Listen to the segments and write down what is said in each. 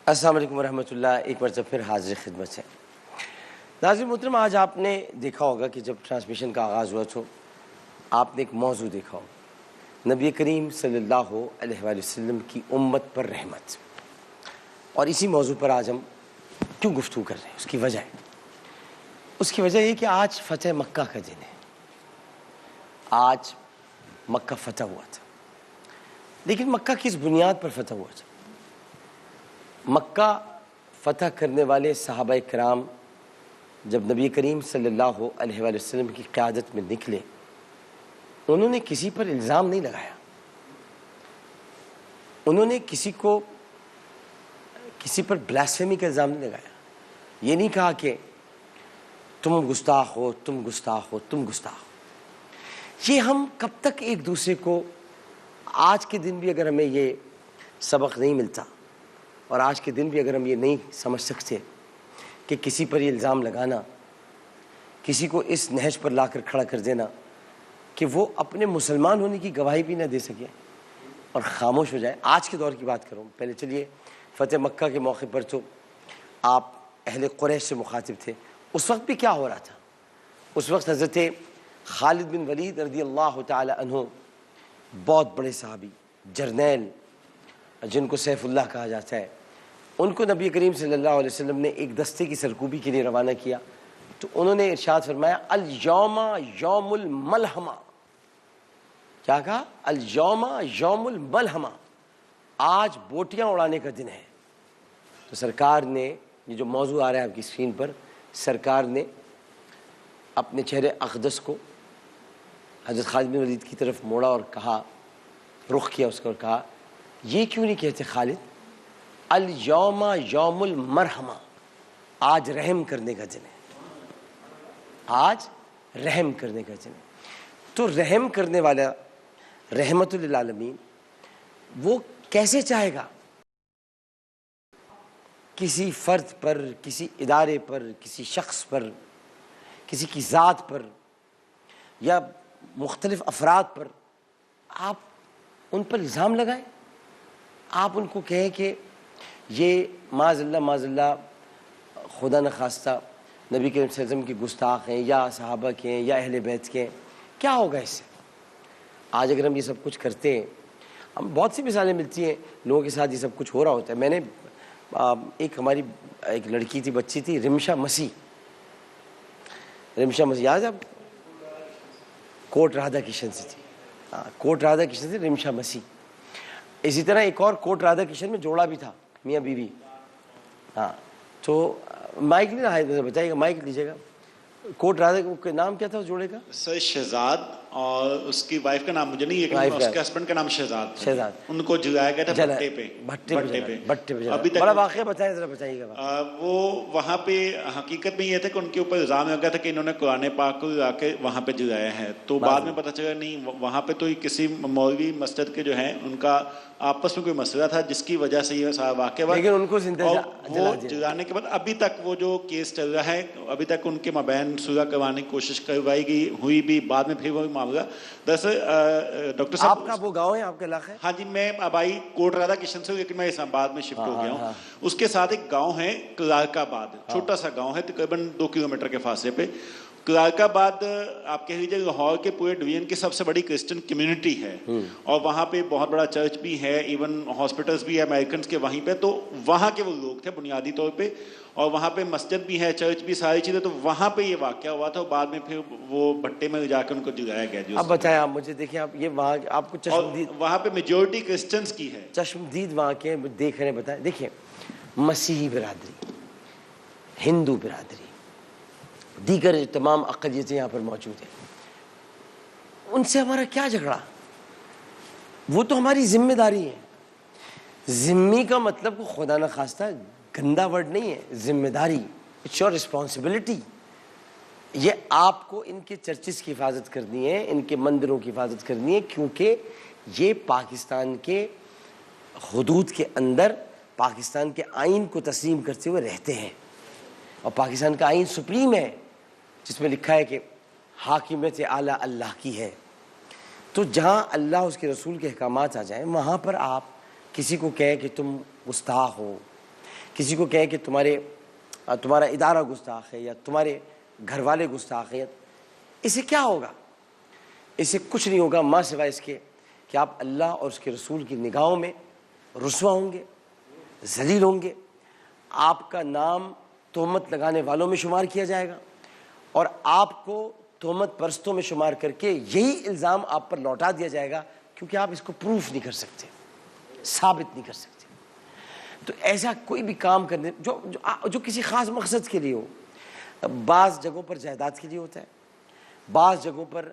السلام علیکم ورحمۃ اللہ. ایک بار جب پھر حاضر خدمت ہے. ناظرین محترم، آج آپ نے دیکھا ہوگا کہ جب ٹرانسمیشن کا آغاز ہوا تو آپ نے ایک موضوع دیکھا ہوگا، نبی کریم صلی اللہ علیہ وآلہ وسلم کی امت پر رحمت. اور اسی موضوع پر آج ہم کیوں گفتگو کر رہے ہیں، اس کی وجہ یہ کہ آج فتح مکہ کا دن ہے. آج مکہ فتح ہوا تھا، لیکن مکہ کس بنیاد پر فتح ہوا تھا؟ مکہ فتح کرنے والے صحابہ کرام جب نبی کریم صلی اللہ علیہ وآلہ وسلم کی قیادت میں نکلے، انہوں نے کسی پر الزام نہیں لگایا. انہوں نے کسی پر بلاسفیمی کا الزام نہیں لگایا. یہ نہیں کہا کہ تم گستاخ ہو، تم گستاخ ہو، تم گستاخ ہو. یہ ہم کب تک ایک دوسرے کو، آج کے دن بھی اگر ہمیں یہ سبق نہیں ملتا اور آج کے دن بھی اگر ہم یہ نہیں سمجھ سکتے کہ کسی پر یہ الزام لگانا، کسی کو اس نہج پر لا کر کھڑا کر دینا کہ وہ اپنے مسلمان ہونے کی گواہی بھی نہ دے سکے اور خاموش ہو جائے. آج کے دور کی بات کروں. پہلے چلیے فتح مکہ کے موقع پر تو آپ اہل قریش سے مخاطب تھے. اس وقت بھی کیا ہو رہا تھا؟ اس وقت حضرت خالد بن ولید رضی اللہ تعالی عنہ، بہت بڑے صحابی، جرنیل جن کو سیف اللہ کہا جاتا ہے، ان کو نبی کریم صلی اللہ علیہ وسلم نے ایک دستے کی سرکوبی کے لیے روانہ کیا. تو انہوں نے ارشاد فرمایا الیوم یوم الملحمہ. کیا کہا؟ الیوم یوم الملحمہ، آج بوٹیاں اڑانے کا دن ہے. تو سرکار نے، یہ جو موضوع آ رہا ہے آپ کی اسکرین پر، سرکار نے اپنے چہرے اقدس کو حضرت خالد بن ولید کی طرف موڑا اور کہا، رخ کیا اس کا اور کہا، یہ کیوں نہیں کہتے خالد الیوم یوم المرحمہ، آج رحم کرنے کا دن ہے. آج رحم کرنے کا دن ہے. تو رحم کرنے والا رحمت للعالمین وہ کیسے چاہے گا کسی فرد پر، کسی ادارے پر، کسی شخص پر، کسی کی ذات پر یا مختلف افراد پر آپ ان پر الزام لگائیں، آپ ان کو کہیں کہ یہ معاذ اللہ خدا نخواستہ نبی کریم صلی اللہ علیہ وسلم کی گستاخ ہیں یا صحابہ کے ہیں یا اہل بیت کے ہیں. کیا ہوگا اس سے؟ آج اگر ہم یہ سب کچھ کرتے ہیں، ہم بہت سی مثالیں ملتی ہیں لوگوں کے ساتھ یہ سب کچھ ہو رہا ہوتا ہے. میں نے ہماری ایک لڑکی تھی، بچی تھی، رمشا مسیح یاد ہے؟ کوٹ رادھا کرشن سے تھی. کوٹ رادھا کرشن سے رمشا مسیح. اسی طرح ایک اور کوٹ رادھا کرشن میں جوڑا بھی تھا، میاں بیوی. تو مائک نہیں رہا، بتائیے گا، مائک لیجیے گا. کوٹ رادھا کا نام کیا تھا اس جوڑے کا؟ سر شہزاد، اور اس کی وائف کا نام مجھے نہیں ہے، اس کے ہسبینڈ کا نام شہزاد تھا. ان کو جلایا گیا تھا بھٹے پہ. ابھی تک بڑا واقعہ بتائیں، ذرا بتائیے گا. وہ وہاں پہ حقیقت میں یہ تھا کہ ان کے اوپر الزام لگا تھا کہ انہوں نے قرآن پاک کو لا کے وہاں پہ جلایا ہے. تو بعد میں پتہ چلا نہیں، وہاں پہ تو کسی مولوی مسجد کے جو ہیں ان کا آپس میں کوئی مسئلہ تھا جس کی وجہ سے یہ سارا واقعہ ہوا. لیکن ان کو وہ جلانے کے بعد ابھی تک وہ جو کیس چل رہا ہے، ابھی تک ان کے مابین صلح کروانے کی کوشش کروائی گئی ہوئی بھی، بعد میں پھر وہ معاملہ. دراصل ڈاکٹر صاحب، آپ کا وہ گاؤں ہے، آپ کا علاقہ ہے؟ ہاں جی، میں آبائی کوٹ رادھا کرشن سے، لیکن میں اسلام آباد میں شفٹ ہو گیا ہوں. اس کے ساتھ ایک گاؤں ہے کلارک آباد، چھوٹا سا گاؤں ہے، تقریباً 2 کلومیٹر کے فاصلے پہ. کلارک آباد آپ کہہ لیجیے لاہور کے پورے ڈویژن کی سب سے بڑی کرسچن کمیونٹی ہے، اور وہاں پہ بہت بڑا چرچ بھی ہے، ایون ہاسپٹلس بھی ہے امریکنس کے وہیں پہ. تو وہاں کے وہ لوگ تھے بنیادی طور پہ، اور وہاں پہ مسجد بھی ہے، چرچ بھی، ساری چیزیں. تو وہاں پہ یہ واقعہ ہوا تھا، اور بعد میں پھر وہ بھٹے میں جا کے ان کو جلایا گیا. اب بتائیں آپ مجھے، دیکھیں آپ یہ وہاں آپ کو چشمدید، وہاں پہ میجورٹی کرسچنس کی ہے، چشمدید وہاں کے دیکھ رہے ہیں. بتائیں، دیکھیں مسیحی برادری، ہندو برادری، دیگر تمام اقلیتیں یہاں پر موجود ہیں، ان سے ہمارا کیا جھگڑا؟ وہ تو ہماری ذمہ داری ہے. ذمہ کا مطلب کو خدا نخواستہ گندا ورڈ نہیں ہے، ذمہ داری. It's your responsibility. یہ آپ کو ان کے چرچز کی حفاظت کرنی ہے، ان کے مندروں کی حفاظت کرنی ہے، کیونکہ یہ پاکستان کے حدود کے اندر پاکستان کے آئین کو تسلیم کرتے ہوئے رہتے ہیں. اور پاکستان کا آئین سپریم ہے، جس میں لکھا ہے کہ حاکمیت اعلیٰ اللہ کی ہے. تو جہاں اللہ اس کے رسول کے احکامات آ جائیں، وہاں پر آپ کسی کو کہیں کہ تم گستاخ ہو، کسی کو کہیں کہ تمہارا ادارہ گستاخ ہے یا تمہارے گھر والے گستاخ ہیں، اسے کیا ہوگا؟ اسے کچھ نہیں ہوگا ماں سوائے اس کے کہ آپ اللہ اور اس کے رسول کی نگاہوں میں رسوا ہوں گے، ذلیل ہوں گے، آپ کا نام تہمت لگانے والوں میں شمار کیا جائے گا اور آپ کو تہمت پرستوں میں شمار کر کے یہی الزام آپ پر لوٹا دیا جائے گا، کیونکہ آپ اس کو پروف نہیں کر سکتے، ثابت نہیں کر سکتے۔ تو ایسا کوئی بھی کام کرنے جو کسی خاص مقصد کے لیے ہو، بعض جگہوں پر جائیداد کے لیے ہوتا ہے، بعض جگہوں پر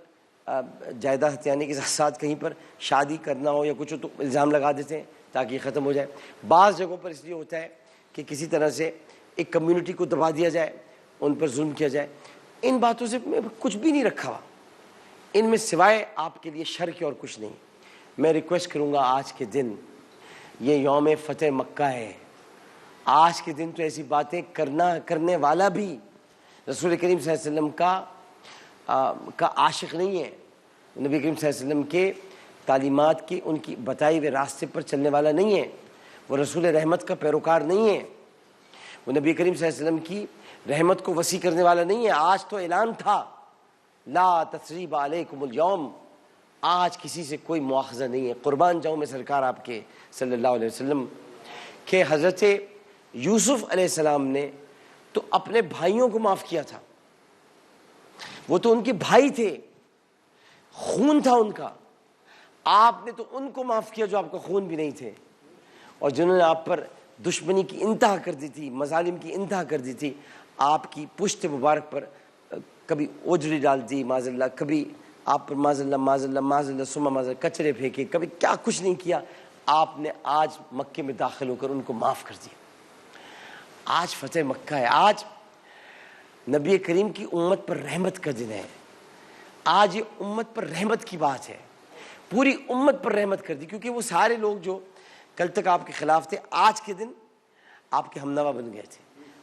جائیداد ہتھیانے کے ساتھ ساتھ کہیں پر شادی کرنا ہو یا کچھ ہو تو الزام لگا دیتے ہیں تاکہ یہ ختم ہو جائے، بعض جگہوں پر اس لیے ہوتا ہے کہ کسی طرح سے ایک کمیونٹی کو دبا دیا جائے، ان پر ظلم کیا جائے۔ ان باتوں سے میں کچھ بھی نہیں رکھا ہوا، ان میں سوائے آپ کے لیے شر کے اور کچھ نہیں۔ میں ریکویسٹ کروں گا آج کے دن، یہ یوم فتح مکہ ہے، آج کے دن تو ایسی باتیں کرنے والا بھی رسول کریم صلی اللہ علیہ وسلم کا عاشق نہیں ہے، نبی کریم صلی اللہ علیہ وسلم کے تعلیمات کی ان کی بتائی ہوئے راستے پر چلنے والا نہیں ہے، وہ رسول رحمت کا پیروکار نہیں ہے، وہ نبی کریم صلی اللہ علیہ وسلم کی رحمت کو وسیع کرنے والا نہیں ہے۔ آج تو اعلان تھا لا تثریب علیکم اليوم، آج کسی سے کوئی مواخذہ نہیں ہے۔ قربان جاؤں میں سرکار آپ کے صلی اللہ علیہ وسلم کہ حضرت یوسف علیہ السلام نے تو اپنے بھائیوں کو معاف کیا تھا، وہ تو ان کے بھائی تھے، خون تھا ان کا، آپ نے تو ان کو معاف کیا جو آپ کا خون بھی نہیں تھے، اور جنہوں نے آپ پر دشمنی کی انتہا کر دی تھی، مظالم کی انتہا کر دی تھی، آپ کی پشت مبارک پر کبھی اوجری ڈال دی معاذ اللہ، کبھی آپ پر معاذ اللہ ثم معاذ اللہ کچرے پھینکے، کبھی کیا کچھ نہیں کیا، آپ نے آج مکے میں داخل ہو کر ان کو معاف کر دیا۔ آج فتح مکہ ہے، آج نبی کریم کی امت پر رحمت کا دن ہے، آج یہ امت پر رحمت کی بات ہے، پوری امت پر رحمت کر دی، کیونکہ وہ سارے لوگ جو کل تک آپ کے خلاف تھے آج کے دن آپ کے ہمنوا بن گئے تھے۔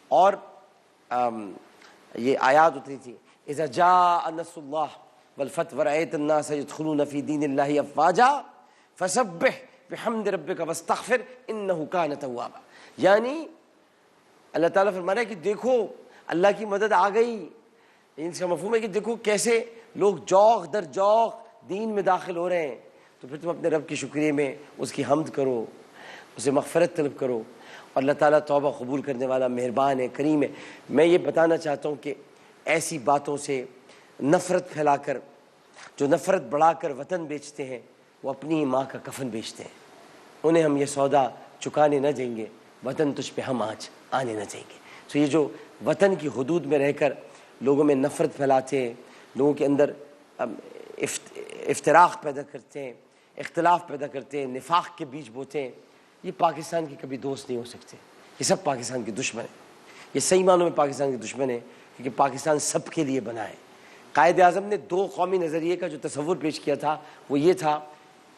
اور یہ آیات اتری تھی اذا جاء نصر اللہ والفتح ورأيت الناس يدخلون في دین اللہ افواجا فسبح بحمد ربک واستغفر انہ کان توابا، یعنی اللہ تعالیٰ فرما رہا ہے کہ دیکھو اللہ کی مدد آ گئی، ان کا مفہوم ہے کہ دیکھو کیسے لوگ جوق در جوق دین میں داخل ہو رہے ہیں، تو پھر تم اپنے رب کے شکریہ میں اس کی حمد کرو، اسے مغفرت طلب کرو، اور اللہ تعالیٰ توبہ قبول کرنے والا مہربان ہے، کریم ہے۔ میں یہ بتانا چاہتا ہوں کہ ایسی باتوں سے نفرت پھیلا کر، جو نفرت بڑھا کر وطن بیچتے ہیں، وہ اپنی ہی ماں کا کفن بیچتے ہیں، انہیں ہم یہ سودا چکانے نہ دیں گے، وطن تجھ پہ ہم آج آنے نہ دیں گے۔ تو یہ جو وطن کی حدود میں رہ کر لوگوں میں نفرت پھیلاتے ہیں، لوگوں کے اندر افتراق پیدا کرتے ہیں، اختلاف پیدا کرتے ہیں، نفاق کے بیج بوتے ہیں، یہ پاکستان کے کبھی دوست نہیں ہو سکتے، یہ سب پاکستان کے دشمن ہیں، یہ صحیح معنوں میں پاکستان کے دشمن ہیں، کیونکہ پاکستان سب کے لیے بنا ہے۔ قائد اعظم نے دو قومی نظریے کا جو تصور پیش کیا تھا وہ یہ تھا،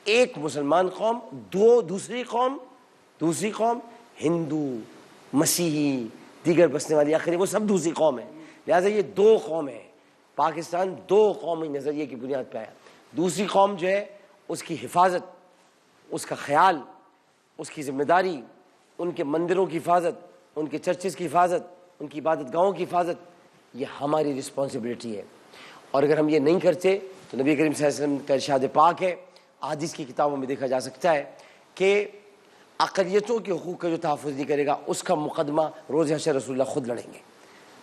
ایک مسلمان قوم، دوسری قوم ہندو، مسیحی، دیگر بسنے والی، آخر وہ سب دوسری قوم ہے، لہٰذا یہ دو قوم ہے، پاکستان دو قومی نظریے کی بنیاد پہ آیا۔ دوسری قوم جو ہے اس کی حفاظت، اس کا خیال، اس کی ذمہ داری، ان کے مندروں کی حفاظت، ان کے چرچز کی حفاظت، ان کی عبادت گاہوں کی حفاظت، یہ ہماری رسپانسبلٹی ہے، اور اگر ہم یہ نہیں کرتے تو نبی کریم صلی اللہ علیہ وسلم کا ارشاد پاک ہے، احادیث کی کتابوں میں دیکھا جا سکتا ہے کہ اقلیتوں کے حقوق کا جو تحفظ نہیں کرے گا اس کا مقدمہ روز حشر رسول اللہ خود لڑیں گے۔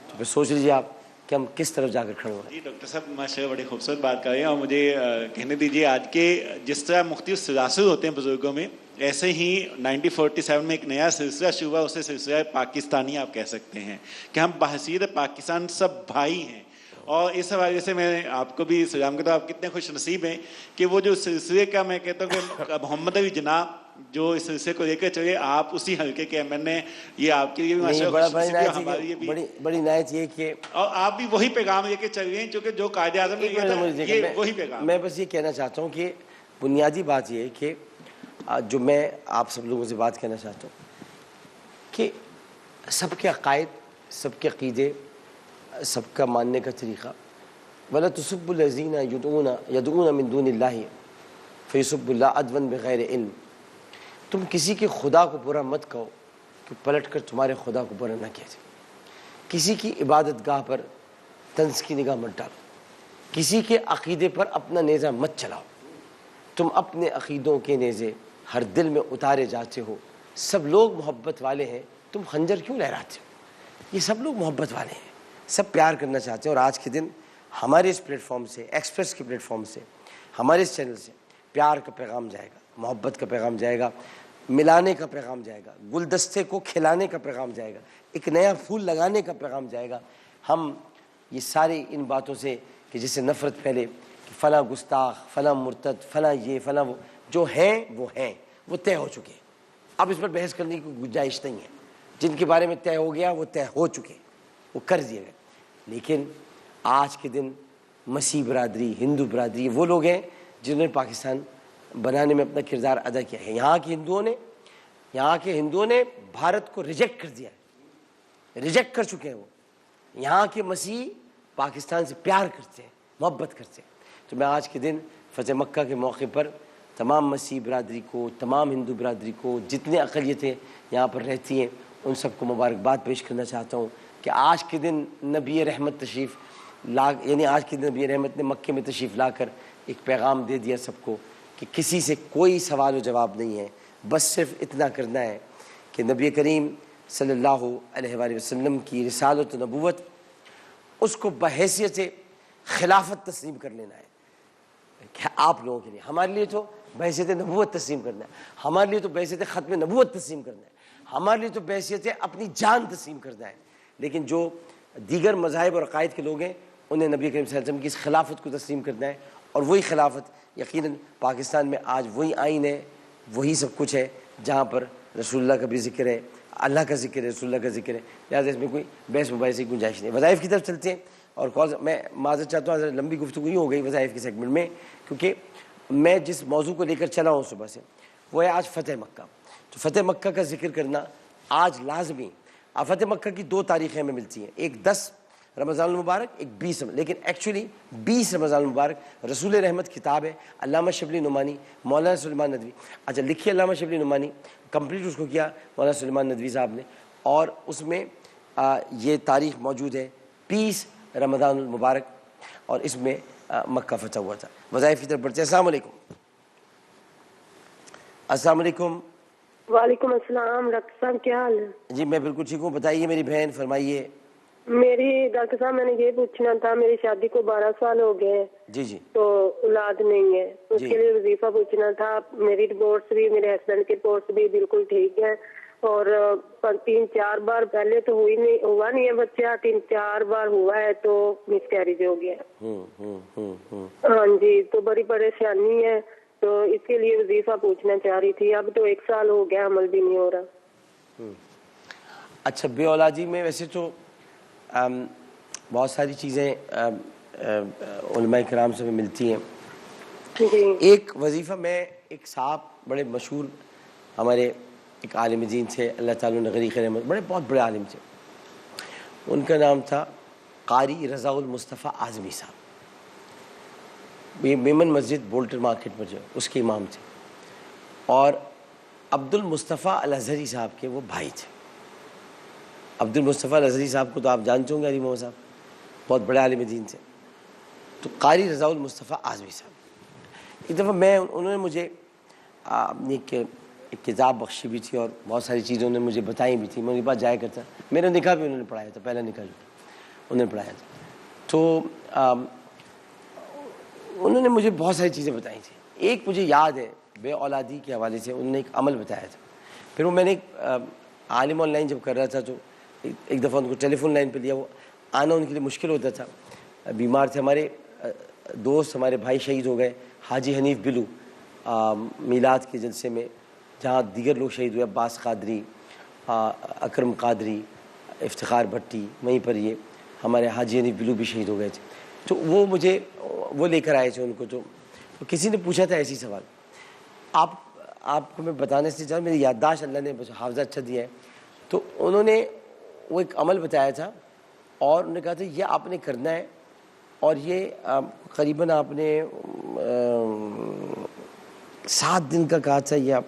تو پھر سوچ لیجیے آپ کہ ہم کس طرف جا کر کھڑے ہو رہے ہیں۔ جی ڈاکٹر صاحب ماشاء اللہ بڑی خوبصورت بات کر رہے ہیں، اور مجھے کہنے دیجیے آج کے جس طرح مختلف سلاسل ہوتے ہیں بزرگوں میں، ایسے ہی 1947 میں ایک نیا سلسلہ شروع ہوا، اسے سلسلہ پاکستانی آپ کہہ سکتے ہیں کہ ہم بحیثیت پاکستان سب بھائی ہیں، اور اس حوالے سے میں آپ کو بھی سلام کرتا ہوں، آپ کتنے خوش نصیب ہیں کہ وہ جو سلسلے کا میں کہتا ہوں کہ محمد علی جناح جو اس سلسلے کو لے کر چلے، آپ اسی حلقے کے ایم این اے، یہ آپ کے لیے بھی ماشاء اللہ ہمارے لیے بھی بڑی نعمت یہ کہ اور آپ بھی وہی پیغام لے کے چل رہے ہیں جو قائد اعظم نے کہا تھا، یہ وہی پیغام۔ میں بس یہ کہنا چاہتا ہوں کہ بنیادی بات یہ ہے کہ جو میں آپ سب لوگوں سے بات کہنا چاہتا ہوں کہ سب کے عقائد، سب کے عقیدے، سب کا ماننے کا طریقہ، وَلَا تُسُبُّ الَّذِينَ يَدْعُونَ مِن دُونِ اللَّهِ فَيُسُبُّ اللَّهَ عَدْوًا بِغَيْرِ عِلْم، تم کسی کے خدا کو برا مت کہو کہ پلٹ کر تمہارے خدا کو برا نہ کیا جائے. کسی کی عبادت گاہ پر طنز کی نگاہ مت ڈالو, کسی کے عقیدے پر اپنا نیزہ مت چلاؤ. تم اپنے عقیدوں کے نیزے ہر دل میں اتارے جاتے ہو. سب لوگ محبت والے ہیں, تم خنجر کیوں لہراتے ہو؟ یہ سب لوگ محبت والے ہیں, سب پیار کرنا چاہتے ہیں. اور آج کے دن ہمارے اس پلیٹ فارم سے, ایکسپریس کے پلیٹ فارم سے, ہمارے اس چینل سے پیار کا پیغام جائے گا, محبت کا پیغام جائے گا, ملانے کا پیغام جائے گا, گلدستے کو کھلانے کا پیغام جائے گا, ایک نیا پھول لگانے کا پیغام جائے گا. ہم یہ سارے ان باتوں سے کہ جس سے نفرت پھیلے کہ فلاں گستاخ, فلاں مرتد, فلاں یہ, فلاں وہ, جو ہیں وہ طے ہو چکے ہیں. اب اس پر بحث کرنے کی گنجائش نہیں ہے. جن کے بارے میں طے ہو گیا وہ طے ہو چکے, وہ کر دیے گئے. لیکن آج کے دن مسیح برادری, ہندو برادری, وہ لوگ ہیں جنہوں نے پاکستان بنانے میں اپنا کردار ادا کیا ہے. یہاں کے ہندوؤں نے بھارت کو ریجیکٹ کر دیا ہے, ریجیکٹ کر چکے ہیں. وہ یہاں کے مسیح پاکستان سے پیار کرتے ہیں, محبت کرتے ہیں. تو میں آج کے دن فتح مکہ کے موقع پر تمام مسیح برادری کو, تمام ہندو برادری کو, جتنے اقلیتیں یہاں پر رہتی ہیں, ان سب کو مبارکباد پیش کرنا چاہتا ہوں کہ آج کے دن نبی رحمت تشریف لا, یعنی آج کے دن نبی رحمت نے مکے میں تشریف لا کر ایک پیغام دے دیا سب کو کہ کسی سے کوئی سوال و جواب نہیں ہے, بس صرف اتنا کرنا ہے کہ نبی کریم صلی اللہ علیہ وآلہ وسلم کی رسالت و نبوت, اس کو بحیثیت خلافت تسلیم کر لینا ہے. کہ آپ لوگوں کے لیے, ہمارے لیے تو بحیثیت نبوت تسلیم کرنا ہے, ہمارے لیے تو بحیثیت ختم نبوت تسلیم کرنا ہے, ہمارے لیے تو بحیثیت اپنی جان تسلیم کرنا ہے. لیکن جو دیگر مذاہب اور عقائد کے لوگ ہیں, انہیں نبی کریم صلی اللہ علیہ وسلم کی اس خلافت کو تسلیم کرنا ہے. اور وہی خلافت یقیناً پاکستان میں آج وہی آئین ہے, وہی سب کچھ ہے جہاں پر رسول اللہ کا بھی ذکر ہے, اللہ کا ذکر ہے, رسول اللہ کا ذکر ہے. لہٰذا اس میں کوئی بحث مباحثے کی گنجائش نہیں. وظائف کی طرف چلتے ہیں. اور میں معذرت چاہتا ہوں, لمبی گفتگو ہی ہو گئی وظائف کے سیگمنٹ میں, کیونکہ میں جس موضوع کو لے کر چلا ہوں صبح سے وہ ہے آج فتح مکہ. تو فتح مکہ کا ذکر کرنا آج لازمی. فتح مکہ کی 2 تاریخیں ہمیں ملتی ہیں, ایک 10 رمضان المبارک, ایک 20, لیکن ایکچولی 20 رمضان المبارک رسول رحمت کتاب ہے, علامہ شبلی نعمانی, مولانا سلیمان ندوی. اچھا لکھی علامہ شبلی نعمانی, کمپلیٹ اس کو کیا مولانا سلیمان ندوی صاحب نے, اور اس میں یہ تاریخ موجود ہے 20 رمضان المبارک, اور اس میں مکہ فتح ہوا تھا. وظائف کی طرف بڑھتے ہیں. السلام علیکم. السلام علیکم. وعلیکم السلام. ڈاکٹر صاحب کیا حال ہے؟ جی میں بالکل ٹھیک ہوں. بتائیے میری بہن, فرمائیے. میری ڈاکٹر صاحب میں نے یہ پوچھنا تھا, میری شادی کو 12 سال ہو گئے. جی جی. تو اولاد نہیں ہے, اس کے لیے وظیفہ پوچھنا تھا. میری رپورٹس بھی, میرے ہسبینڈ کی رپورٹس بھی بالکل ٹھیک ہیں, اور 3-4 بار پہلے تو ہوا نہیں ہے بچہ, 3-4 بار ہوا ہے تو مس کیریج ہو گیا. ہاں جی, تو بڑی پریشانی ہے, تو اس کے لیے وظیفہ پوچھنا چاہ رہی تھی. اب تو 1 سال ہو گیا, عمل بھی نہیں ہو رہا. اچھا, بے اولادی میں ویسے تو بہت ساری چیزیں علماء کرام سے ملتی ہیں. ایک وظیفہ میں, ایک صاحب بڑے مشہور ہمارے ایک عالم دین تھے, اللہ تعالیٰ نے غریق رحمت, بہت بڑے عالم تھے. ان کا نام تھا قاری رضا المصطفیٰ اعظمی صاحب. یہ میمن مسجد بولٹر مارکیٹ پر جو اس کے امام تھے, اور عبد المصطفیٰ الازہری صاحب کے وہ بھائی تھے. عبد المصطفیٰ الازہری صاحب کو تو آپ جانتے ہوں گے, علی محمد صاحب بہت بڑے عالم دین تھے. تو قاری رضا المصطفیٰ اعظمی صاحب, ایک دفعہ انہوں نے مجھے اپنی ایک کتاب بخشی بھی تھی, اور بہت ساری چیزیں انہوں نے مجھے بتائی بھی تھی. میں ان کے پاس جایا کرتا, میرا نکاح بھی انہوں نے پڑھایا تھا, پہلا نکاح انہوں نے پڑھایا تھا. تو انہوں نے مجھے بہت ساری چیزیں بتائی تھیں. ایک مجھے یاد ہے بے اولادی کے حوالے سے انہوں نے ایک عمل بتایا تھا. پھر وہ میں نے عالم آن لائن جب کر رہا تھا تو ایک دفعہ ان کو ٹیلی فون لائن پہ لیا. وہ آنا ان کے لیے مشکل ہوتا تھا, بیمار تھے. ہمارے دوست, ہمارے بھائی شہید ہو گئے. حاجی حنیف بلو میلاد کے جلسے میں, جہاں دیگر لوگ شہید ہوئے, عباس قادری, اکرم قادری, افتخار بھٹی, وہیں پر یہ ہمارے حاجی حنیف بلو بھی شہید ہو گئے تھے. تو وہ مجھے وہ لے کر آئے تھے ان کو. تو کسی نے پوچھا تھا ایسی سوال, آپ کو میں بتانے سے چاہتا, میری یادداشت اللہ نے حافظہ اچھا دیا ہے. تو انہوں نے وہ ایک عمل بتایا تھا, اور انہوں نے کہا تھا یہ آپ نے کرنا ہے, اور یہ قریباً آپ نے 7 دن کا کہا تھا, یا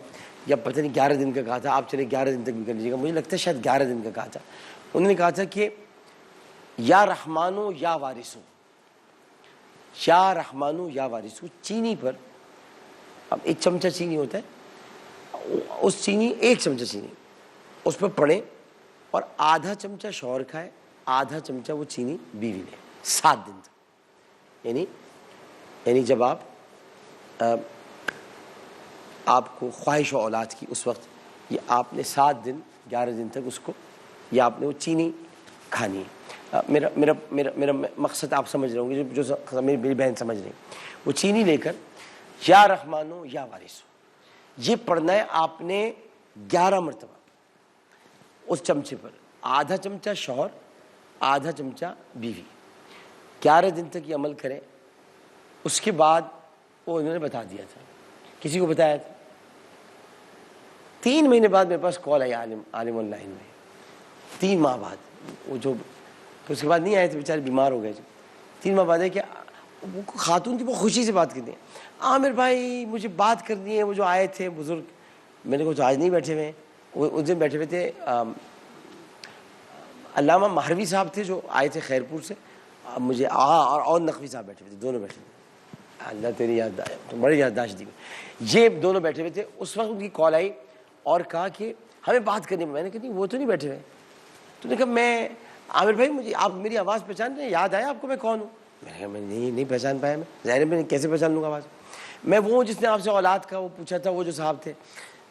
یا پتہ نہیں 11 دن کا کہا تھا, آپ چلے 11 دن تک بھی کر لیجیے گا, مجھے لگتا ہے شاید 11 دن کا کہا تھا. انہوں نے کہا تھا کہ یا رحمانو یا وارثو, یا رحمانو یا وارثو, چینی پر, اب 1 چمچہ چینی ہوتا ہے, اس چینی 1 چمچہ چینی اس پر پڑے اور آدھا چمچہ شوہر کھائے, آدھا چمچہ وہ چینی بیوی لے 7 دن تک. یعنی جب آپ کو خواہش و اولاد کی اس وقت, یہ آپ نے 7 دن 11 دن تک اس کو, یا آپ نے وہ چینی کھانی ہے. میرا مقصد آپ سمجھ رہے ہوں گے, جو میری بہن سمجھ رہی, وہ چینی لے کر یا رحمانو یا وارثو یہ پڑھنا ہے آپ نے 11 مرتبہ اس چمچے پر, آدھا چمچہ شوہر آدھا چمچہ بیوی, 11 دن تک یہ عمل کریں. اس کے بعد وہ انہوں نے بتا دیا تھا, کسی کو بتایا تھا. 3 مہینے بعد میرے پاس کال آئی عالم آن لائن میں, 3 ماہ بعد, وہ جو اس کے بعد نہیں آئے تھے بیچارے, بیمار ہو گئے جو 3 ماہ بعد ہے کہ وہ خاتون کی بہت خوشی سے بات کرتی ہیں, عامر بھائی مجھے بات کرنی ہے, وہ جو آئے تھے بزرگ, میں نے کہا تو آج نہیں بیٹھے ہوئے ہیں, وہ اس دن بیٹھے ہوئے تھے علامہ مہروی صاحب تھے جو آئے تھے خیرپور سے, مجھے اور نقوی صاحب بیٹھے ہوئے تھے, دونوں بیٹھے ہوئے, اللہ تیری یاد بڑی یادداشت دی, یہ دونوں بیٹھے ہوئے تھے. اس وقت ان کی کال آئی اور کہا کہ ہمیں بات کرنی. میں نے کہا نہیں وہ تو نہیں بیٹھے ہوئے. تو نے کہا میں عامر بھائی مجھے آپ میری آواز پہچان رہے ہیں, یاد آیا آپ کو میں کون ہوں؟ میں نے کہا میں نہیں پہچان پایا, میں ظاہر میں کیسے پہچان لوں گا آواز, میں وہ جس نے آپ سے اولاد کا وہ پوچھا تھا, وہ جو صاحب تھے.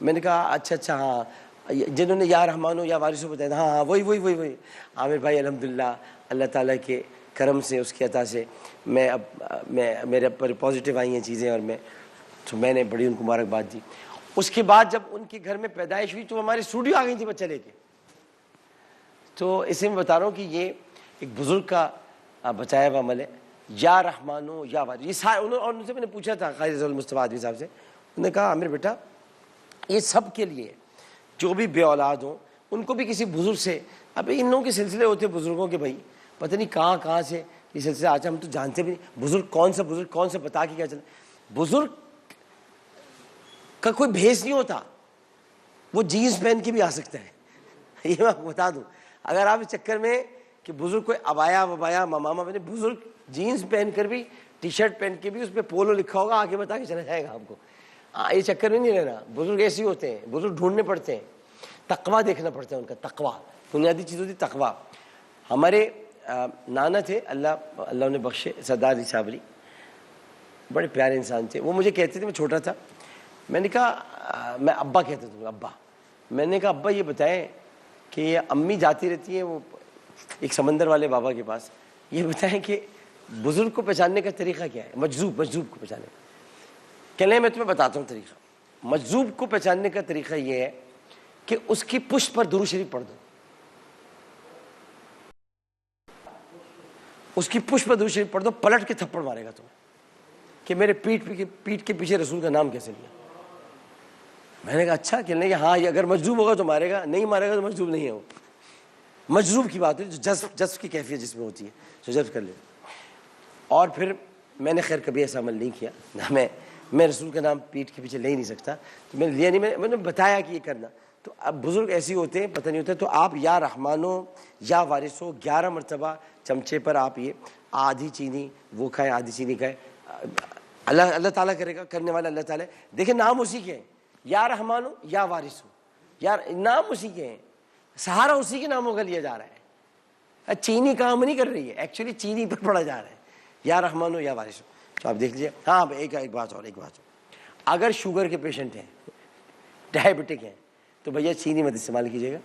میں نے کہا اچھا ہاں, جنہوں نے یا رحمانو یا وارثو بتایا تھا, ہاں وہی عامر بھائی الحمدللہ اللہ تعالیٰ کے کرم سے, اس کی عطا سے میں میرے پر پازیٹیو آئی ہیں چیزیں, اور میں نے بڑی ان کو مبارکباد دی. اس کے بعد جب ان کے گھر میں پیدائش ہوئی تو ہمارے اسٹوڈیو آ گئی تھی بچہ لے کے. تو اسے میں بتا رہا ہوں کہ یہ ایک بزرگ کا بتایا ہوا عمل ہے, یا رحمانو یا وارث. یہ سارے اور ان سے میں نے پوچھا تھا قاری رضا المصطفیٰ آدمی صاحب سے, انہوں نے کہا عامر بیٹا یہ سب کے لیے, جو بھی بے اولاد ہوں ان کو بھی کسی بزرگ سے, اب ان لوگوں کے سلسلے ہوتے ہیں بزرگوں کے, بھائی پتہ نہیں کہاں سے یہ سلسلہ آتا, ہم تو جانتے بھی نہیں بزرگ کون سے بتا کے کیا چلا. بزرگ کا کوئی بھیس نہیں ہوتا, وہ جینس پہن کے بھی آ سکتا ہے, یہ میں آپ کو بتا دوں. اگر آپ اس چکر میں کہ بزرگ کوئی ابایا وبایا ماماما بنے, بزرگ جینس پہن کر بھی, ٹی شرٹ پہن کے بھی, اس پہ پولو لکھا ہوگا, آگے بتا کے چلا جائے گا آپ کو. یہ چکر میں نہیں رہنا. بزرگ ایسے ہی ہوتے ہیں, بزرگ ڈھونڈنے پڑتے ہیں, تقویٰ دیکھنا پڑتا ہے ان کا. تقویٰ بنیادی چیز ہوتی ہے, تقویٰ. ہمارے نانا تھے, اللہ انہیں بخشے, سردار علی صابری, بڑے پیارے انسان تھے. وہ مجھے کہتے تھے, میں چھوٹا تھا, میں نے کہا, میں ابا کہتا تھا, ابا, میں نے کہا ابا یہ بتائیں کہ یہ امی جاتی رہتی ہیں وہ ایک سمندر والے بابا کے پاس, یہ بتائیں کہ بزرگ کو پہچاننے کا طریقہ کیا ہے, مجذوب کو پہچاننے کا. کہنے میں تمہیں بتاتا ہوں طریقہ. مجذوب کو پہچاننے کا طریقہ یہ ہے کہ اس کی پشت پر درود شریف پڑھ دو, اس کی پشت پر درود شریف پڑھ دو, پلٹ کے تھپڑ مارے گا تمہیں کہ میرے پیٹ کے پیچھے رسول کا نام کیسے لیا. میں نے کہا اچھا. کہنے کہ ہاں, یہ اگر مجذوب ہوگا تو مارے گا, نہیں مارے گا تو مجذوب نہیں ہے. وہ مجذوب کی بات ہے, جو جذب کی کیفیت جس میں ہوتی ہے, جو جذب کر لے. اور پھر میں نے خیر کبھی ایسا عمل نہیں کیا, نہ میں رسول کا نام پیٹ کے پیچھے لے ہی نہیں سکتا, تو میں نے لیا نہیں. میں نے بتایا کہ یہ کرنا. تو اب بزرگ ایسے ہوتے ہیں, پتہ نہیں ہوتا. تو آپ یا رحمانو یا وارثو 11 مرتبہ چمچے پر آپ یہ آدھی چینی وہ کھائیں, آدھی چینی کھائیں. اللہ تعالیٰ کرے گا, کرنے والا اللہ تعالیٰ. دیکھیں نام اسی کے ہیں, یا رحمانو یا وارثو, یار نام اسی کے ہیں, سہارا اسی کے ناموں کا لیا جا رہا ہے. چینی کام نہیں کر رہی ہے, ایکچولی چینی پر پڑا جا رہا ہے, یا رحمانو یا وارثو. تو آپ دیکھ لیجیے. ہاں ایک بات اور, اگر شوگر کے پیشنٹ ہیں, ڈائبٹک ہیں, تو بھیا چینی مت استعمال کیجیے گا.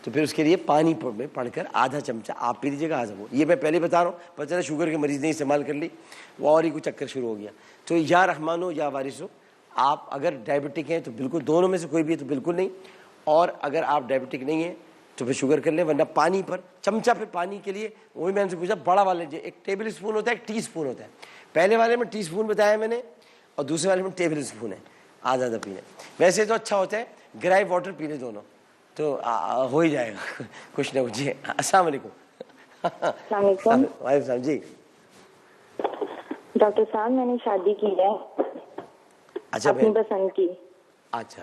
تو پھر اس کے لیے پانی میں پڑھ کر آدھا چمچہ آپ پی لیجیے گا, آدھا وہ. یہ میں پہلے بتا رہا ہوں, پتہ چلا شوگر کے مریض نے استعمال کر لی, وہ اور ہی کوئی چکر شروع ہو گیا. تو یا رحمانو یا وارثو, آپ اگر ڈائبٹک ہیں تو بالکل, دونوں میں سے کوئی بھی ہے تو بالکل نہیں, اور اگر آپ ڈائبٹک نہیں ہیں تو پھر شوگر کر لیں, ورنہ پانی پر چمچہ. پھر پانی کے لیے وہی میں نے سے پوچھا, بڑا والا جو 1 ٹیبل اسپون ہوتا ہے, 1 ٹی اسپون ہوتا ہے. پہلے والے میں ٹی اسپون بتایا میں نے, اور دوسرے والے میں ٹیبل اسپون ہے, آدھا پینا. ویسے تو اچھا ہوتا ہے گرائی واٹر پی لیں دونوں, تو ہو ہی جائے گا کچھ نہ کچھ. جی السلام علیکم. السلام علیکم. وعلیکم السلام. جی ڈاکٹر صاحب, میں نے شادی کی ہے اچھا اپنی پسند کی. اچھا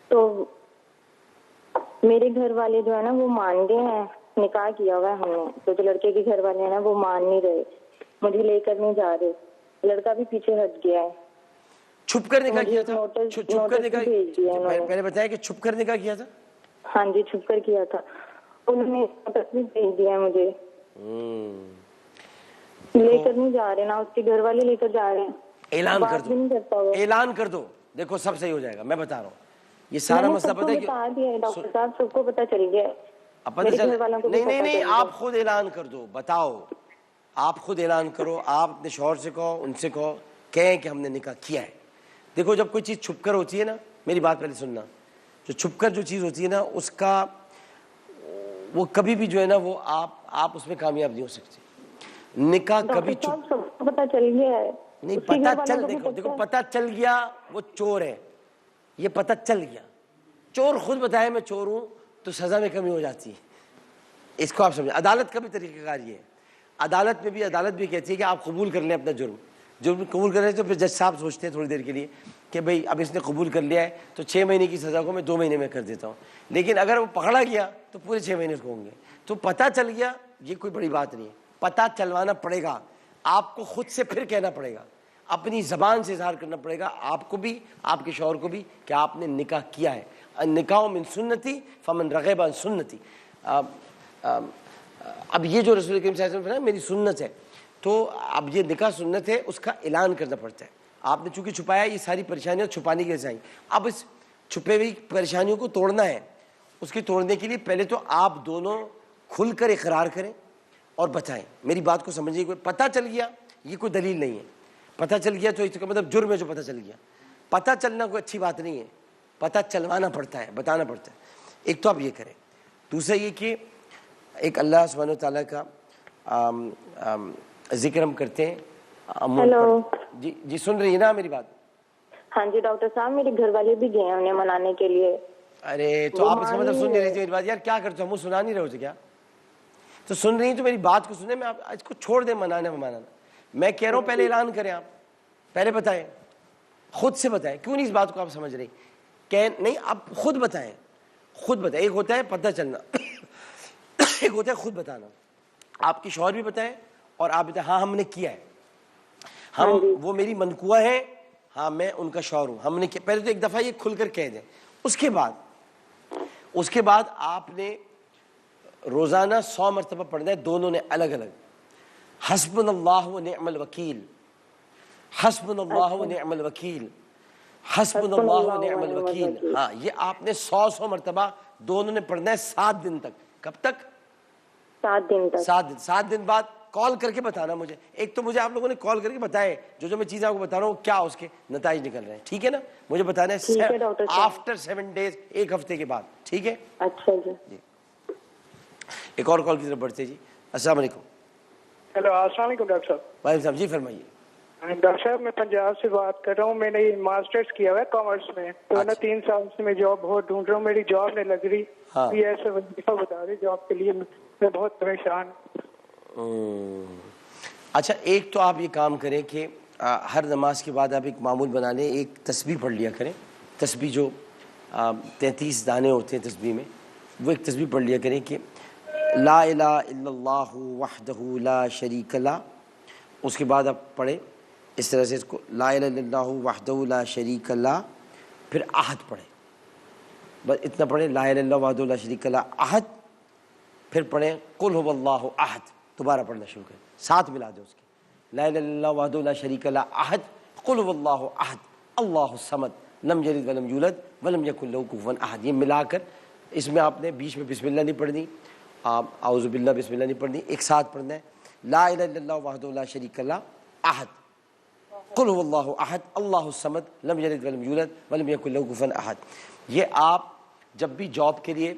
تو میرے گھر والے جو ہے نا وہ مان گئے ہیں, نکاح کیا ہوا ہے ہم نے, تو جو لڑکے کے گھر والے ہیں نا وہ مان نہیں رہے, مجھے لے کر نہیں جا رہے, لڑکا بھی پیچھے ہٹ گیا ہے. چھپ کر نکاح کیا تھا؟ چھپ کر نکاح, پہلے بتایا کہ چھپ کر نکاح کیا تھا. ہاں جی چھپ کر کیا تھا, انہوں نے نوٹس بھی بھیج دیا ہے مجھے, لے کر نہیں جا رہے نا, اس کے گھر والے لے کر جا رہے ہیں. اعلان کر دو, اعلان کر دو, دیکھو سب صحیح ہو جائے گا. میں بتا رہا ہوں یہ سارا مسئلہ پتہ ہے کہ ڈاکٹر صاحب سب کو پتہ چل گیا ہے. نہیں آپ خود اعلان کر دو, بتاؤ, آپ خود اعلان کرو, آپ اپنے شوہر سے کہو, ان سے کہو, کہیں کہ ہم نے نکاح کیا ہے. دیکھو جب کوئی چیز چھپ کر ہوتی ہے نا, میری بات پہلے سننا, جو چھپ کر جو چیز ہوتی ہے نا اس کا وہ کبھی بھی جو ہے نا وہ آپ اس میں کامیاب نہیں ہو سکتے. نکاح کبھی سب کو پتہ چل گیا ہے. نہیں پتہ چل, دیکھو پتہ چل گیا وہ چور ہے, یہ پتہ چل گیا. چور خود بتائے میں چور ہوں تو سزا میں کمی ہو جاتی ہے, اس کو آپ سمجھیں. عدالت کا بھی طریقہ کار یہ ہے, عدالت میں بھی عدالت بھی کہتی ہے کہ آپ قبول کر لیں اپنا جرم قبول کر رہے ہیں, تو پھر جج صاحب سوچتے ہیں تھوڑی دیر کے لیے کہ بھئی اب اس نے قبول کر لیا ہے تو 6 مہینے کی سزا کو میں 2 مہینے میں کر دیتا ہوں, لیکن اگر وہ پکڑا گیا تو پورے 6 مہینے کو ہوں گے. تو پتہ چل گیا یہ کوئی بڑی بات نہیں ہے, پتہ چلوانا پڑے گا آپ کو, خود سے پھر کہنا پڑے گا, اپنی زبان سے اظہار کرنا پڑے گا آپ کو بھی, آپ کے شوہر کو بھی, کہ آپ نے نکاح کیا ہے. النکاح من سنتی فمن رغب عن سنتی. اب یہ جو رسول کریم صلی اللہ علیہ وسلم میری سنت ہے, تو اب یہ نکاح سنت ہے, اس کا اعلان کرنا پڑتا ہے. آپ نے چونکہ چھپایا, یہ ساری پریشانیاں چھپانے کے لیے آئیں. اب اس چھپے ہوئی پریشانیوں کو توڑنا ہے, اس کی توڑنے کے لیے پہلے تو آپ دونوں کھل کر اقرار کریں اور بتائیں. میری بات کو سمجھیے, کوئی پتہ چل گیا یہ کوئی دلیل نہیں ہے. پتہ چل گیا تو اس کا مطلب جرم ہے جو پتہ چل گیا. پتہ چلنا کوئی اچھی بات نہیں ہے, پتہ چلوانا پڑتا ہے, بتانا پڑتا ہے. ایک تو آپ یہ کریں. دوسرا یہ کہ ایک اللہ سبحانہ وتعالیٰ کا ذکر ہم کرتے ہیں. ہیلو, جی سن رہی ہے نا میری بات؟ ہاں جی ڈاکٹر صاحب, میرے گھر والے بھی گئے ہیں انہیں منانے کے لیے. ارے تو آپ اس کا مطلب سن نہیں رہی تھی میری بات. یار کیا کرتے ہو, ہم سنا نہیں رہے ہوتے کیا؟ تو سن رہی ہیں تو میری بات کو سنیں. میں اس کو چھوڑ دیں منانا. میں کہہ رہا ہوں پہلے اعلان کریں, آپ پہلے بتائیں, خود سے بتائیں. کیوں نہیں اس بات کو آپ سمجھ رہی؟ کہ نہیں آپ خود بتائیں, خود بتائیں. ایک ہوتا ہے پتہ چلنا, ایک ہوتا ہے خود بتانا. آپ کے شوہر بھی بتائیں اور آپ بتائیں ہاں ہم نے کیا ہے, ہم وہ میری منقوہ ہے, ہاں میں ان کا شوہر ہوں, ہم نے کیا. پہلے تو ایک دفعہ یہ کھل کر کہہ دیں. اس کے بعد آپ نے روزانہ 100 مرتبہ پڑھنا ہے, دونوں نے الگ الگ. حسبنا اللہ و نعم الوکیل, حسبنا اللہ و نعم الوکیل, حسبنا اللہ و نعم الوکیل. ہاں یہ آپ نے 100 مرتبہ دونوں نے پڑھنا ہے 7 دن تک. کب تک؟ 7 دن تک. 7 دن بعد کال کر کے بتانا مجھے. ایک تو مجھے آپ لوگوں نے کال کر کے بتائے جو میں چیزیں آپ کو بتا رہا ہوں کیا اس کے نتائج نکل رہے ہیں, ٹھیک ہے نا؟ مجھے بتانا ہے آفٹر 7 days, 1 ہفتے کے بعد, ٹھیک ہے؟ اچھا جی. ایک اور کال کی طرف بڑھتے جی. السلام علیکم. ہیلو, السلام علیکم ڈاکٹر صاحب. وعلیکم السلام, جی فرمائیے. ڈاکٹر صاحب میں پنجاب سے بات کر رہا ہوں. میں نے ماسٹرز کیا ہوا ہے کامرس میں, تو میں 3 سال سے میں جاب بہت ڈھونڈ رہا ہوں, میری جاب نہیں لگ رہی. یہ ایسے وظیفہ بتا رہے جاب کے لیے, میں بہت پریشان ہوں. اچھا, ایک تو آپ یہ کام کریں کہ ہر نماز کے بعد آپ ایک معمول بنا لیں, ایک تسبیح پڑھ لیا کریں. تسبیح جو 33 دانے ہوتے ہیں تسبیح میں, وہ ایک تسبیح پڑھ لیا کریں کہ لا الہ الا اللہ وحدہ لا شریک لہ. اس کے بعد آپ پڑھیں اس طرح سے اس کو, لا الہ الا اللہ وحدہ لا شریک لہ, پھر احد پڑھیں. بس اتنا پڑھیں, لا الہ الا اللہ وحدہ لا شریک لہ احد, پھر پڑھیں قل هو اللہ احد. دوبارہ پڑھنا شروع کریں, ساتھ ملا دیں اس کے, لا الہ الا اللہ وحدہ لا شریک لہ احد قل هو اللہ احد اللہ الصمد لم یلد ولم یولد ولم یکن لہ کفوا احد. یہ ملا کر اس میں آپ نے بیچ میں بسم اللہ نہیں پڑھنی, اعوذ باللہ بسم اللہ نہیں پڑھنی, ایک ساتھ پڑھنا ہے لا الہ الا اللہ وحدہ لا شریک لہ احد قل هو اللہ احد اللہ الصمد لم یلد ولم یولد ولم یکن لہ کفوا احد. یہ آپ جب بھی جاب کے لیے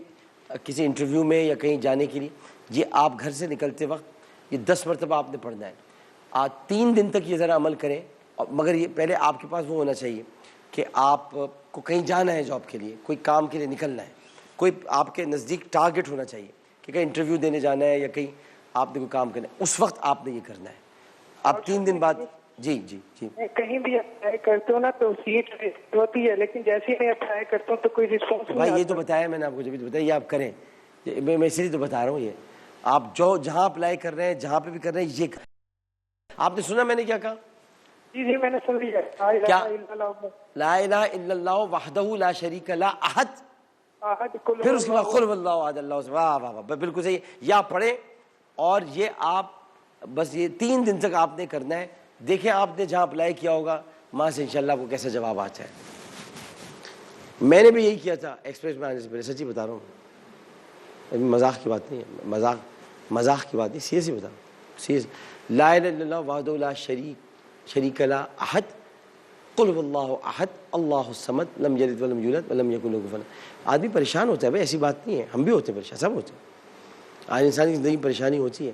کسی انٹرویو میں یا کہیں جانے کے لیے, یہ آپ گھر سے نکلتے وقت یہ 10 مرتبہ آپ نے پڑھنا ہے. 3 دن تک یہ ذرا عمل کریں, مگر یہ پہلے آپ کے پاس وہ ہونا چاہیے کہ آپ کو کہیں جانا ہے جاب کے لیے, کوئی کام کے لیے نکلنا ہے, کوئی آپ کے نزدیک ٹارگٹ ہونا چاہیے کہ کہیں انٹرویو دینے جانا ہے یا کہیں آپ نے کوئی کام کرنا ہے, اس وقت آپ نے یہ کرنا ہے. آپ 3 دن بعد جی جی جی میں کہیں بھی اپلائی کرتا ہوں نا تو سیٹ ہوتی ہے، لیکن جیسے ہی میں اپلائی کرتا ہوں تو کوئی رسپانس نہیں بھائی یہ تو آتا۔ بتایا میں نے آپ کو، جب بتایا یہ آپ کریں، میں اسی لیے تو بتا رہا ہوں، یہ آپ جو جہاں اپلائی کر رہے ہیں، جہاں پہ بھی کر رہے ہیں، یہ کریں۔ آپ نے سنا میں نے کیا کہا؟ جی جی میں نے سن لیا۔ کیا؟ لا الہ الا اللہ وحدہ لا شریک لہ احد، پھر اس کے بعد قل واللہ احد اللہ، واہ واہ واہ، بالکل صحیح، یا پڑھیں۔ اور یہ آپ بس یہ 3 دن تک آپ نے کرنا ہے، دیکھیں آپ نے جہاں اپلائی کیا ہوگا وہاں سے انشاءاللہ کو کیسا جواب آتا ہے۔ میں نے بھی یہی کیا تھا ایکسپریس میں آنے سے پہلے، سچی بتا رہا ہوں، مذاق کی بات نہیں ہے، مذاق کی بات نہیں، سیریس ہی بتا رہا ہوں، سیریس۔ لا الہ الا اللہ وحدہ لا شریک لہ احد قل واللہ احد اللہ الصمد لم یلد ولم یولد ولم یکن لہ کفوا احد۔ آدمی پریشان ہوتا ہے بھائی، ایسی بات نہیں ہے، ہم بھی ہوتے ہیں پریشان، سب ہوتے ہیں، آج انسانی زندگی میں پریشانی ہوتی ہے۔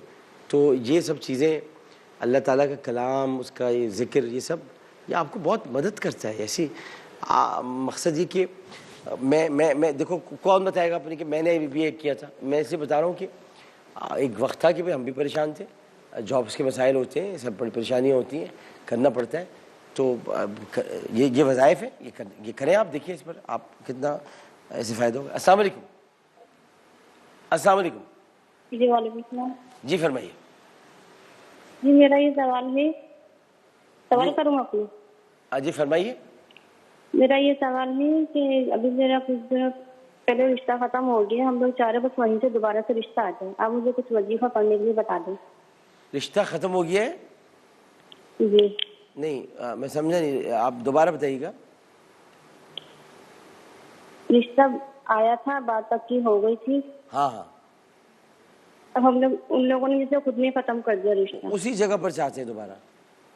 تو یہ سب چیزیں اللہ تعالیٰ کا کلام، اس کا یہ ذکر، یہ سب یہ آپ کو بہت مدد کرتا ہے۔ ایسی مقصد یہ کہ میں دیکھو کون بتائے گا اپنے کہ میں نے بھی ایک کیا تھا، میں اسے بتا رہا ہوں کہ ایک وقت تھا کہ بھائی ہم بھی پریشان تھے، جابس کے مسائل ہوتے ہیں، سب بڑی پریشانیاں ہوتی ہیں، کرنا پڑتا ہے۔ تو یہ وظائف ہے، یہ کریں آپ، دیکھیں اس پر آپ کتنا ایسے فائدہ ہوگا۔ السلام علیکم۔ السلام علیکم۔ جی وعلیکم السلام۔ جی فرمائیے۔ جی میرا یہ سوال ہے، سوال کروں آپ کو؟ جی فرمائیے۔ میرا یہ سوال ہے کہ ابھی میرا کچھ دن پہلے رشتہ ختم ہو گیا، ہم لوگ چاہ رہے بس وہیں سے دوبارہ سے رشتہ آ جائے، آپ مجھے کچھ وظیفہ پڑھنے کے لیے بتا دیں۔ رشتہ ختم ہو گیا ہے؟ جی نہیں میں سمجھا نہیں، آپ دوبارہ بتائیے گا۔ رشتہ آیا تھا، بات تک کی ہو گئی تھی، ہاں ہاں، اب ہم لوگ ان لوگوں نے جسے خود میں ختم کر دیا رشتہ۔ اسی جگہ پر چاہتے ہیں دوبارہ؟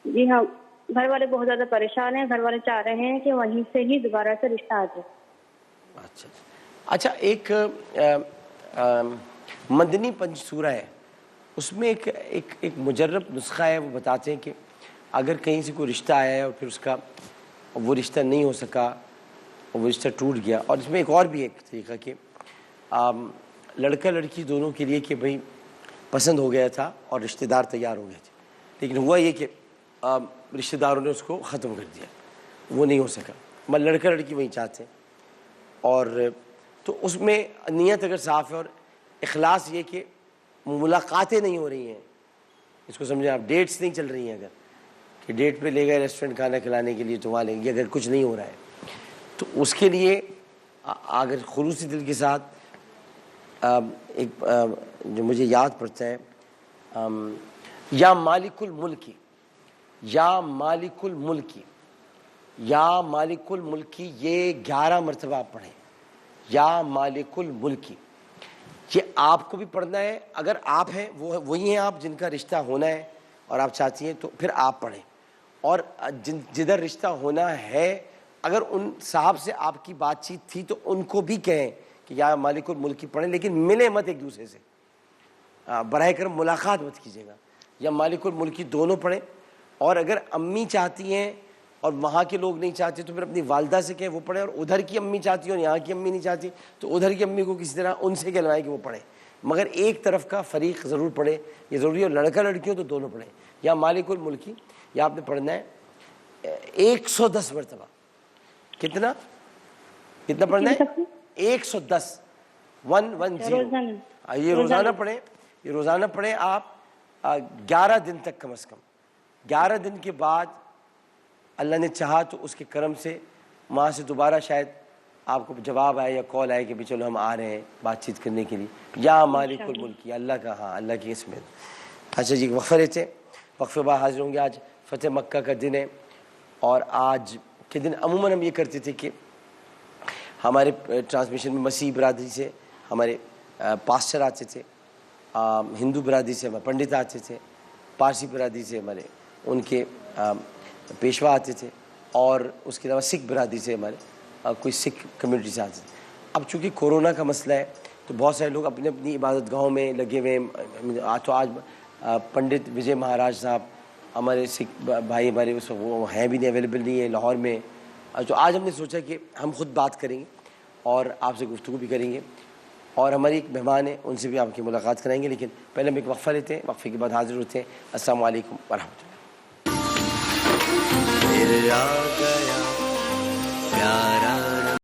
جی ہاں، گھر والے بہت زیادہ پریشان ہیں، گھر والے چاہ رہے ہیں کہ وہیں سے ہی دوبارہ سے رشتہ آ جائے۔ اچھا ایک مدنی پنج سورہ ہے، اس میں ایک مجرب نسخہ ہے، وہ بتاتے ہیں کہ اگر کہیں سے کوئی رشتہ آیا ہے اور پھر اس کا وہ رشتہ نہیں ہو سکا، وہ رشتہ ٹوٹ گیا، اور اس میں ایک اور بھی ایک طریقہ کہ لڑکا لڑکی دونوں کے لیے کہ بھئی پسند ہو گیا تھا اور رشتہ دار تیار ہو گئے تھے، لیکن ہوا یہ کہ رشتہ داروں نے اس کو ختم کر دیا، وہ نہیں ہو سکا، مگر لڑکا لڑکی وہیں چاہتے ہیں، اور تو اس میں نیت اگر صاف ہے اور اخلاص یہ کہ ملاقاتیں نہیں ہو رہی ہیں، اس کو سمجھیں آپ، ڈیٹس نہیں چل رہی ہیں، اگر کہ ڈیٹ پہ لے گئے ریسٹورنٹ کھانا کھلانے کے لیے تو وہاں لیں گے، اگر کچھ نہیں ہو رہا ہے تو اس کے لیے اگر خلوصی دل کے ساتھ ایک جو مجھے یاد پڑتا ہے، یا مالک الملکی، یا مالک الملکی، یا مالک الملکی، یہ 11 مرتبہ آپ پڑھیں، یا مالک الملکی، یہ آپ کو بھی پڑھنا ہے، اگر آپ ہیں وہی ہیں آپ جن کا رشتہ ہونا ہے اور آپ چاہتی ہیں تو پھر آپ پڑھیں، اور جدھر رشتہ ہونا ہے اگر ان صاحب سے آپ کی بات چیت تھی تو ان کو بھی کہیں کہ یا مالک الملکی پڑھیں، لیکن ملے مت ایک دوسرے سے، براہ کرم ملاقات مت کیجیے گا، یا مالک الملکی دونوں پڑھیں، اور اگر امی چاہتی ہیں اور وہاں کے لوگ نہیں چاہتے تو پھر اپنی والدہ سے کہیں وہ پڑھیں، اور ادھر کی امی چاہتی ہیں اور یہاں کی امی نہیں چاہتی تو ادھر کی امی کو کسی طرح ان سے کہلوائیں کہ وہ پڑھیں، مگر ایک طرف کا فریق ضرور پڑھے، یہ ضروری ہے، لڑکا لڑکی ہو تو دونوں پڑھیں، یا مالک الملکی، یا آپ نے پڑھنا ہے 110 مرتبہ۔ کتنا پڑھنا ہے؟ 110، 110، یہ روزانہ پڑھیں، یہ روزانہ پڑھیں آپ 11 دن تک، کم از کم 11 دن کے بعد اللہ نے چاہا تو اس کے کرم سے وہاں سے دوبارہ شاید آپ کو جواب آئے یا کال آئے کہ بھی چلو ہم آ رہے ہیں بات چیت کرنے کے لیے، یا مالک الملک، اللہ کا، ہاں اللہ کی اسم ہے۔ اچھا جی، وقفہ لیتے ہیں، وقفے بعد حاضر ہوں گے۔ آج فتح مکہ کا دن ہے، اور آج کے دن عموماً ہم یہ کرتے تھے کہ ہمارے ٹرانسمیشن میں مسیح برادری سے ہمارے پاسٹر آتے تھے، ہندو برادری سے ہمارے پنڈت آتے تھے، پارسی برادری سے ہمارے ان کے پیشوا آتے تھے، اور اس کے علاوہ سکھ برادری سے ہمارے کوئی سکھ کمیونٹی سے آتے تھے۔ اب چونکہ کورونا کا مسئلہ ہے تو بہت سارے لوگ اپنی اپنی عبادت گاہوں میں لگے ہوئے ہیں، تو آج پنڈت وجے مہاراج صاحب ہمارے سکھ بھائی ہمارے وہ ہیں بھی نہیں، اویلیبل نہیں ہے لاہور میں، تو آج ہم نے سوچا کہ ہم خود بات کریں گے اور آپ سے گفتگو بھی کریں گے، اور ہماری ایک مہمان ہیں ان سے بھی آپ کی ملاقات کرائیں گے، لیکن پہلے ہم ایک وقفہ لیتے ہیں، وقفے کے بعد حاضر ہوتے ہیں۔ السلام علیکم ورحمۃ اللہ۔ پھر آ گیا پیارا